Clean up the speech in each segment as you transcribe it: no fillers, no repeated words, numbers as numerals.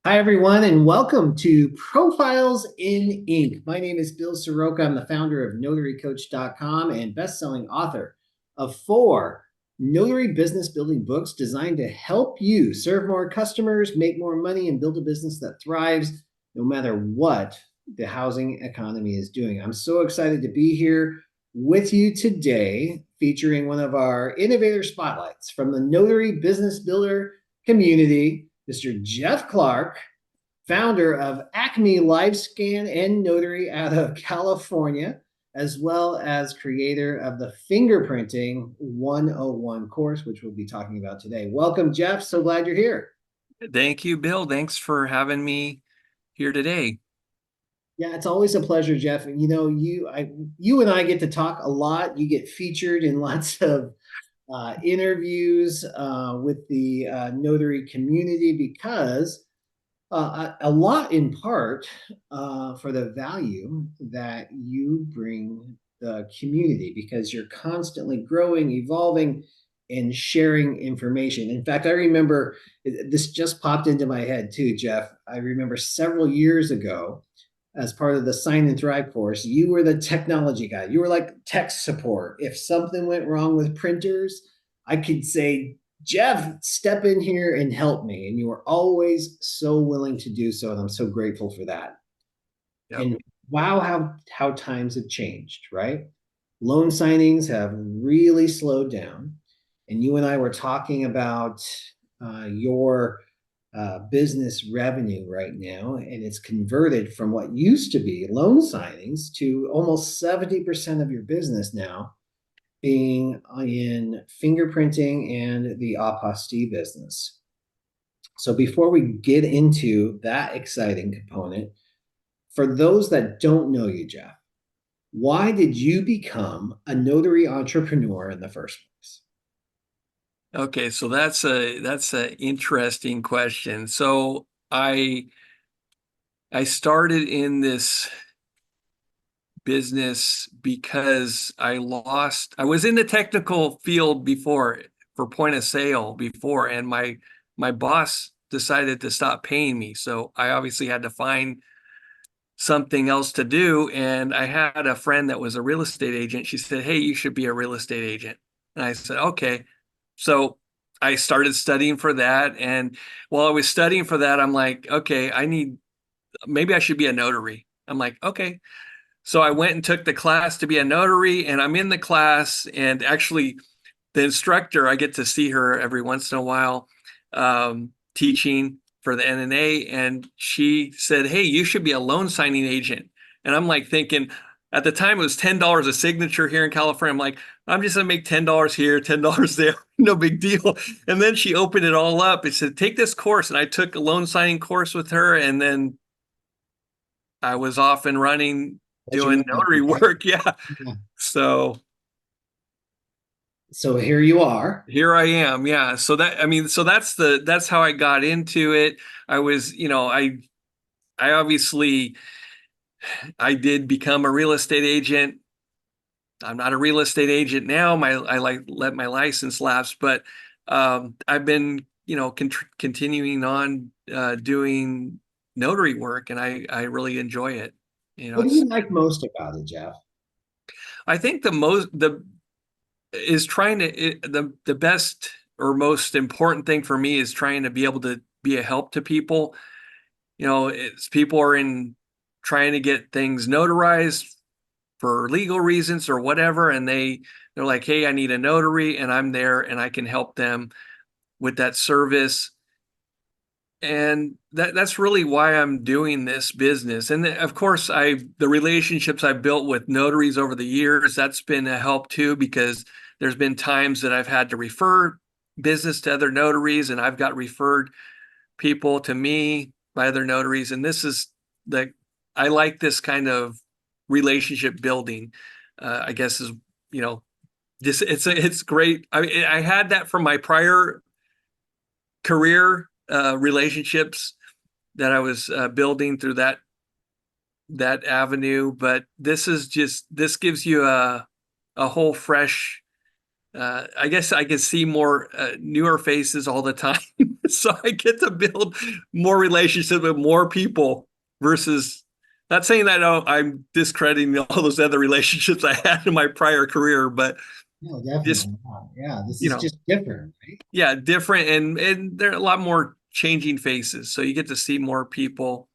Hi, everyone, and welcome to Profiles in Ink. My name is Bill Soroka. I'm the founder of NotaryCoach.com and best-selling author of 4 notary business building books designed to help you serve more customers, make more money, and build a business that thrives no matter what the housing economy is doing. I'm so excited to be here with you today, featuring one of our innovator spotlights from the Notary Business Builder community, Mr. Jeff Clark, founder of Acme Live Scan and Notary out of California, as well as creator of the Fingerprinting 101 course, which we'll be talking about today. Welcome, Jeff. So glad you're here. Thank you, Bill. Thanks for having me here today. Yeah, it's always a pleasure, Jeff. And you and I get to talk a lot. You get featured in lots of interviews with the notary community because a lot in part for the value that you bring the community because you're constantly growing, evolving, and sharing information. In fact, I remember this just popped into my head too, Jeff. I remember several years ago, as part of the Sign and Thrive course, you were the technology guy. You were like tech support. If something went wrong with printers, I could say, Jeff, step in here and help me. And you were always so willing to do so. And I'm so grateful for that. Yep. And wow, how times have changed, right? Loan signings have really slowed down. And you and I were talking about your business revenue right now, and it's converted from what used to be loan signings to almost 70% of your business now being in fingerprinting and the apostille business. So before we get into that exciting component, for those that don't know you, Jeff, why did you become a notary entrepreneur in the first place? Okay, so that's a interesting question. So I started in this business because I was in the technical field before for point of sale before, and my boss decided to stop paying me. So I obviously had to find something else to do. And I had a friend that was a real estate agent. She said, "Hey, you should be a real estate agent." And I said, "Okay." So I started studying for that. And while I was studying for that, I'm like, okay, maybe I should be a notary. I'm like, okay. So I went and took the class to be a notary, and I'm in the class. And actually, the instructor, I get to see her every once in a while, teaching for the NNA, and she said, "Hey, you should be a loan signing agent." And I'm like thinking, at the time it was $10 a signature here in California. I'm like, I'm just gonna make $10 here, $10 there, no big deal. And then she opened it all up. It said, "Take this course," and I took a loan signing course with her, and then I was off and running As you doing know, notary right? work. Yeah. Yeah. So So here you are. here I am. Yeah. So that's how I got into it. I was, I obviously I did become a real estate agent. I'm not a real estate agent now. I like let my license lapse, but I've been, continuing on doing notary work, and I really enjoy it. What do It's you like most about it, Jeff? I think the is trying to the best or most important thing for me is trying to be able to be a help to people. It's people are in trying to get things notarized for legal reasons or whatever, and they're like, "Hey, I need a notary," and I'm there and I can help them with that service. And that's really why I'm doing this business. And of course, the relationships I've built with notaries over the years, that's been a help too, because there's been times that I've had to refer business to other notaries, and I've got referred people to me by other notaries. And this is the I like this kind of relationship building. I guess is you know just it's great. I had that from my prior career relationships that I was building through that avenue, but this gives you a whole fresh. I guess I can see more newer faces all the time. So I get to build more relationships with more people versus not saying that I'm discrediting all those other relationships I had in my prior career, but No, just, definitely not. Yeah, this you is know, just different, right? yeah, different and there are a lot more changing faces. So you get to see more people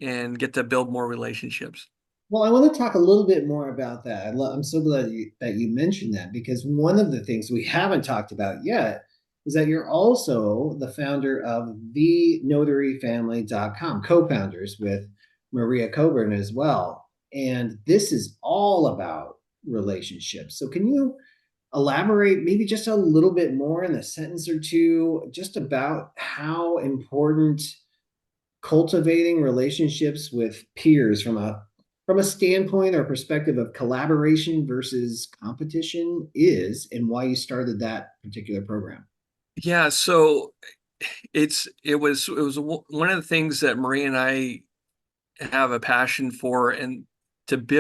and get to build more relationships. Well, I want to talk a little bit more about that. I'm so glad that you mentioned that because one of the things we haven't talked about yet is that you're also the founder of thenotaryfamily.com, co-founders with Maria Coburn as well. And this is all about relationships. So can you elaborate maybe just a little bit more in a sentence or two just about how important cultivating relationships with peers from a standpoint or perspective of collaboration versus competition is and why you started that particular program. Yeah, so it was one of the things that Marie and I have a passion for, and to be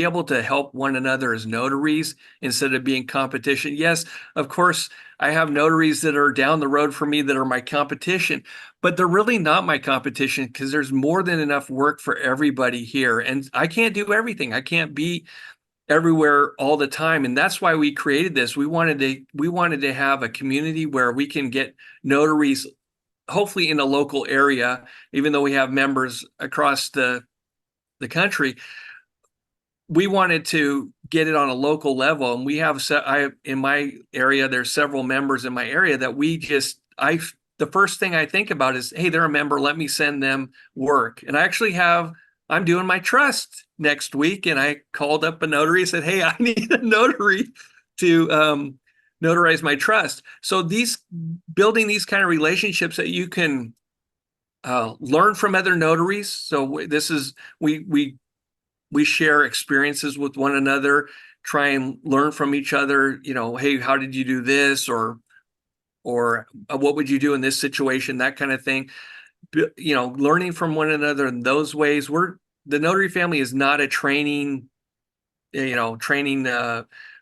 able to help one another as notaries instead of being competition. Yes, of course, I have notaries that are down the road from me that are my competition, but they're really not my competition because there's more than enough work for everybody here. And I can't do everything. I can't be everywhere all the time. And that's why we created this. We wanted to have a community where we can get notaries hopefully in a local area, even though we have members across the country. We wanted to get it on a local level, and we have in my area there's several members in my area that we just I the first thing I think about is, hey, they're a member, let me send them work. And I'm doing my trust next week, and I called up a notary and said, hey, I need a notary to notarize my trust. So these building these kind of relationships that you can learn from other notaries. So this is we share experiences with one another, try and learn from each other. Hey, how did you do this, or what would you do in this situation? That kind of thing. Learning from one another in those ways. The Notary Family is not a training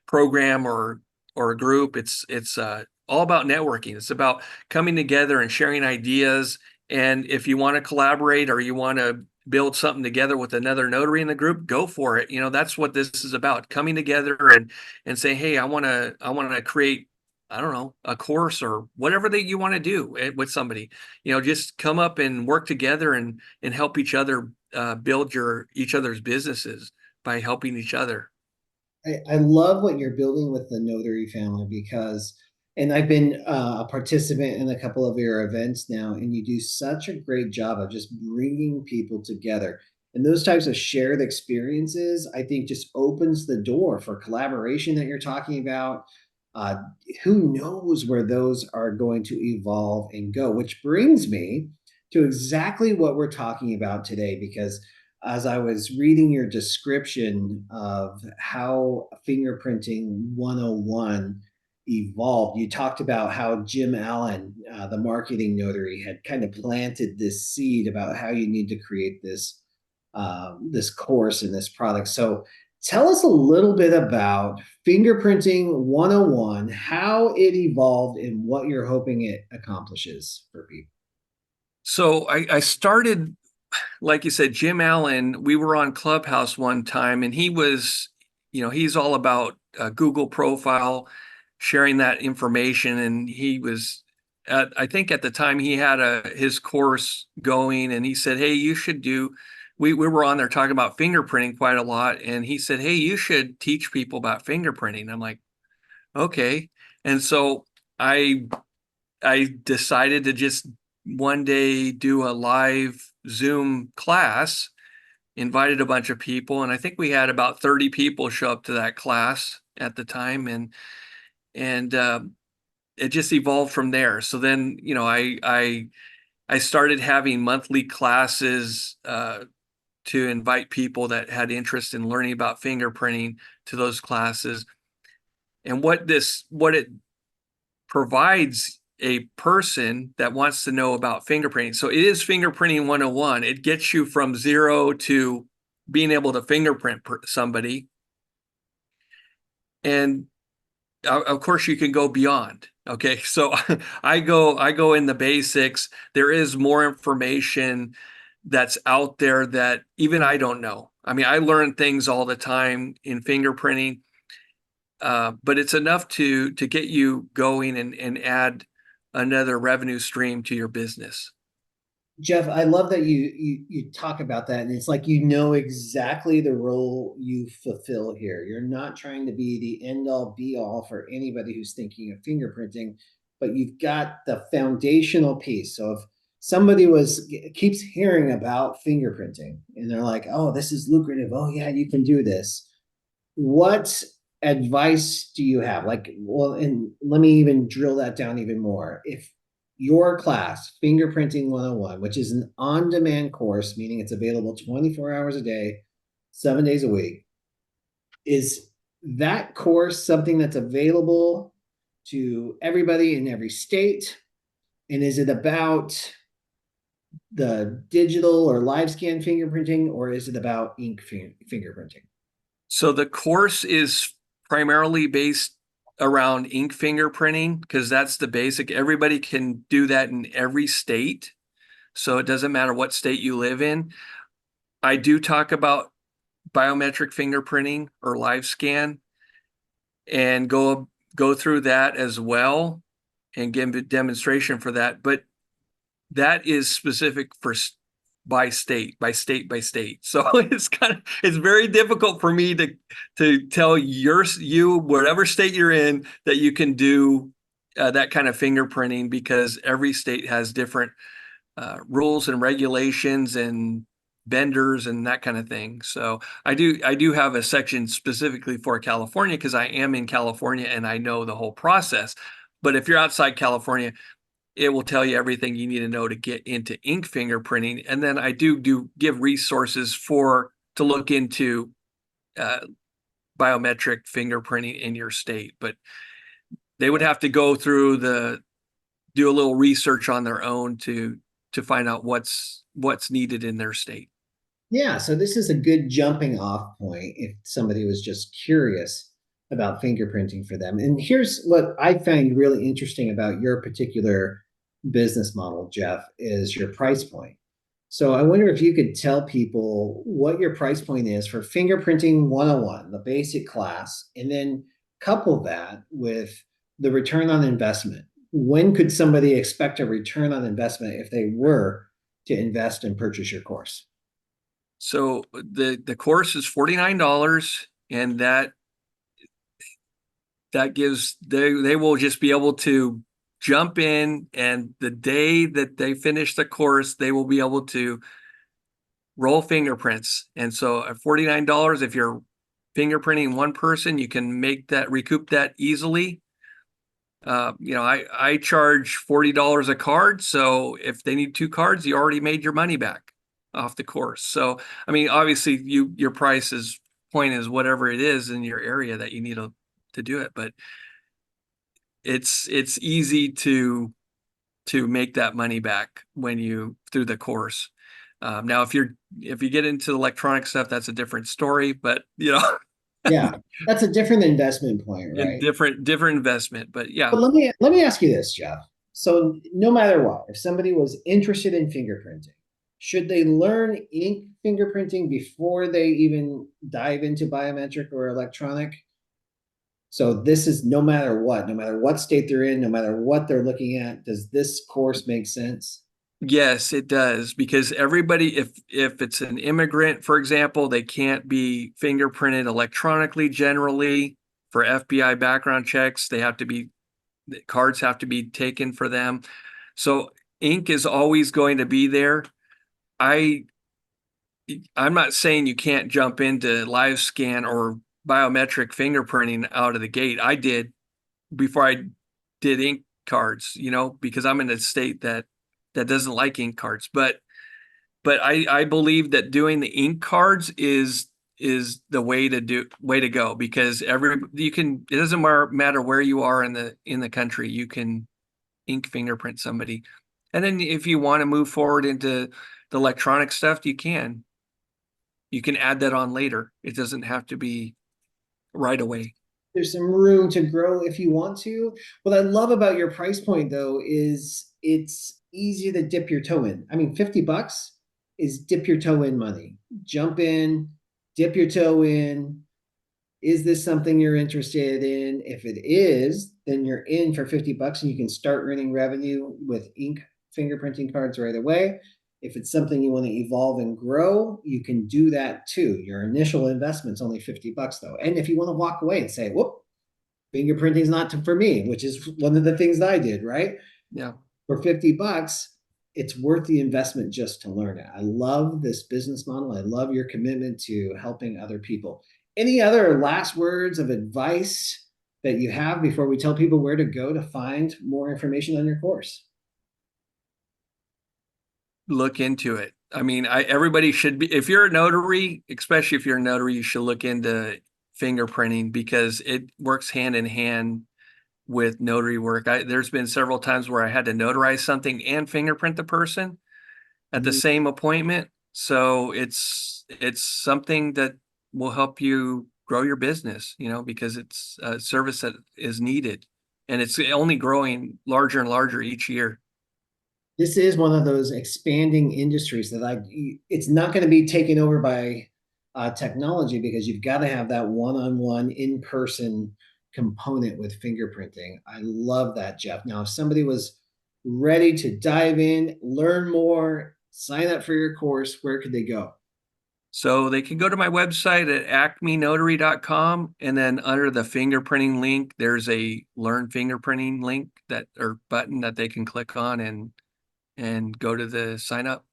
program or a group. It's all about networking. It's about coming together and sharing ideas. And if you want to collaborate or you want to build something together with another notary in the group, go for it. That's what this is about: coming together and say, hey, I want to create, I don't know, a course or whatever that you want to do with somebody. Just come up and work together and help each other build each other's businesses by helping each other. I love what you're building with the Notary Family because, and I've been a participant in a couple of your events now, and you do such a great job of just bringing people together. And those types of shared experiences, I think, just opens the door for collaboration that you're talking about. Uh, who knows where those are going to evolve and go? Which brings me to exactly what we're talking about today, because as I was reading your description of how fingerprinting 101 evolved, you talked about how Jim Allen, the marketing notary, had kind of planted this seed about how you need to create this course and this product. So tell us a little bit about fingerprinting 101, how it evolved, and what you're hoping it accomplishes for people. So I started, like you said, Jim Allen. We were on Clubhouse one time, and he's all about Google profile, sharing that information. And I think at the time he had his course going, and he said, hey, you should do. We were on there talking about fingerprinting quite a lot, and he said, hey, you should teach people about fingerprinting. I'm like, okay. And so I I decided to just one day do a live Zoom class, invited a bunch of people, and I think we had about 30 people show up to that class at the time, and it just evolved from there. So then, I started having monthly classes to invite people that had interest in learning about fingerprinting to those classes. And what it provides a person that wants to know about fingerprinting. So it is fingerprinting 101. It gets you from zero to being able to fingerprint somebody. And of course you can go beyond. Okay. So I go in the basics. There is more information that's out there that even I don't know. I mean, I learn things all the time in fingerprinting, but it's enough to get you going and add another revenue stream to your business. Jeff, I love that you talk about that, and it's like you know exactly the role you fulfill here. You're not trying to be the end all be all for anybody who's thinking of fingerprinting, but you've got the foundational piece. So if somebody was keeps hearing about fingerprinting and they're like, "Oh, this is lucrative. Oh yeah, you can do this." What advice do you have? Like, well, and let me even drill that down even more. If your class, Fingerprinting 101, which is an on demand course, meaning it's available 24 hours a day, 7 days a week, is that course something that's available to everybody in every state? And is it about the digital or live scan fingerprinting, or is it about ink fingerprinting? So the course is primarily based around ink fingerprinting because that's the basic. Everybody can do that in every state. So it doesn't matter what state you live in. I do talk about biometric fingerprinting or live scan and go through that as well and give a demonstration for that. But that is specific for by state, by state, by state. So it's very difficult for me to tell you whatever state you're in that you can do that kind of fingerprinting because every state has different rules and regulations and vendors and that kind of thing. So I do have a section specifically for California because I am in California and I know the whole process. But if you're outside California, it will tell you everything you need to know to get into ink fingerprinting. And then I do give resources to look into uh, biometric fingerprinting in your state. But they would have to go through do a little research on their own to find out what's needed in their state. Yeah, so this is a good jumping off point if somebody was just curious about fingerprinting for them. And here's what I find really interesting about your particular business model, Jeff, is your price point. So I wonder if you could tell people what your price point is for fingerprinting 101, the basic class, and then couple that with the return on investment. When could somebody expect a return on investment if they were to invest and purchase your course? So the course is $49 and that gives they will just be able to jump in and the day that they finish the course, they will be able to roll fingerprints. And so at $49, if you're fingerprinting one person, you can recoup that easily. I charge $40 a card. So if they need two cards, you already made your money back off the course. So, I mean, obviously your point is whatever it is in your area that you need to do it. But it's easy to make that money back through the course. Now, if you get into electronic stuff, that's a different story. But Yeah, that's a different investment point, in right? different investment. But yeah, But let me ask you this, Jeff. So no matter what, if somebody was interested in fingerprinting, should they learn ink fingerprinting before they even dive into biometric or electronic? So this is no matter what state they're in, no matter what they're looking at, does this course make sense? yes, it does because everybody, if it's an immigrant, for example, they can't be fingerprinted electronically generally for FBI background checks. The cards have to be taken for them. So ink is always going to be there. I I'm not saying you can't jump into live scan or biometric fingerprinting out of the gate. I did before I did ink cards, because I'm in a state that doesn't like ink cards. But I believe that doing the ink cards is the way to go because it doesn't matter where you are in the country, you can ink fingerprint somebody. And then if you want to move forward into the electronic stuff, you can add that on later. It doesn't have to be right away. There's some room to grow if you want to. What I love about your price point though is it's easy to dip your toe in. I mean, $50 is dip your toe in money. Jump in, dip your toe in. Is this something you're interested in? If it is, then you're in for $50 and you can start earning revenue with ink fingerprinting cards right away. If it's something you want to evolve and grow, you can do that too. Your initial investment's only $50 though. And if you want to walk away and say, whoop, fingerprinting is not for me, which is one of the things that I did, right? Yeah. For $50, it's worth the investment just to learn it. I love this business model. I love your commitment to helping other people. Any other last words of advice that you have before we tell people where to go to find more information on your course? Look into it. I mean, everybody should be, if you're a notary, especially if you're a notary, you should look into fingerprinting because it works hand in hand with notary work. There's been several times where I had to notarize something and fingerprint the person at the same appointment. So it's something that will help you grow your business, because it's a service that is needed and it's only growing larger and larger each year. This is one of those expanding industries that it's not going to be taken over by technology because you've got to have that one-on-one in-person component with fingerprinting. I love that, Jeff. Now, if somebody was ready to dive in, learn more, sign up for your course, where could they go? So they can go to my website at acmenotary.com and then under the fingerprinting link, there's a learn fingerprinting link or button that they can click on and go to the sign up.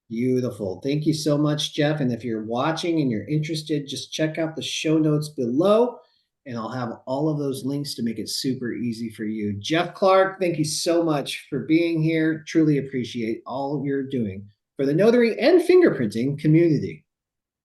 Beautiful. Thank you so much, Jeff. And if you're watching and you're interested, just check out the show notes below, and I'll have all of those links to make it super easy for you. Jeff Clark, thank you so much for being here. Truly appreciate all you're doing for the notary and fingerprinting community.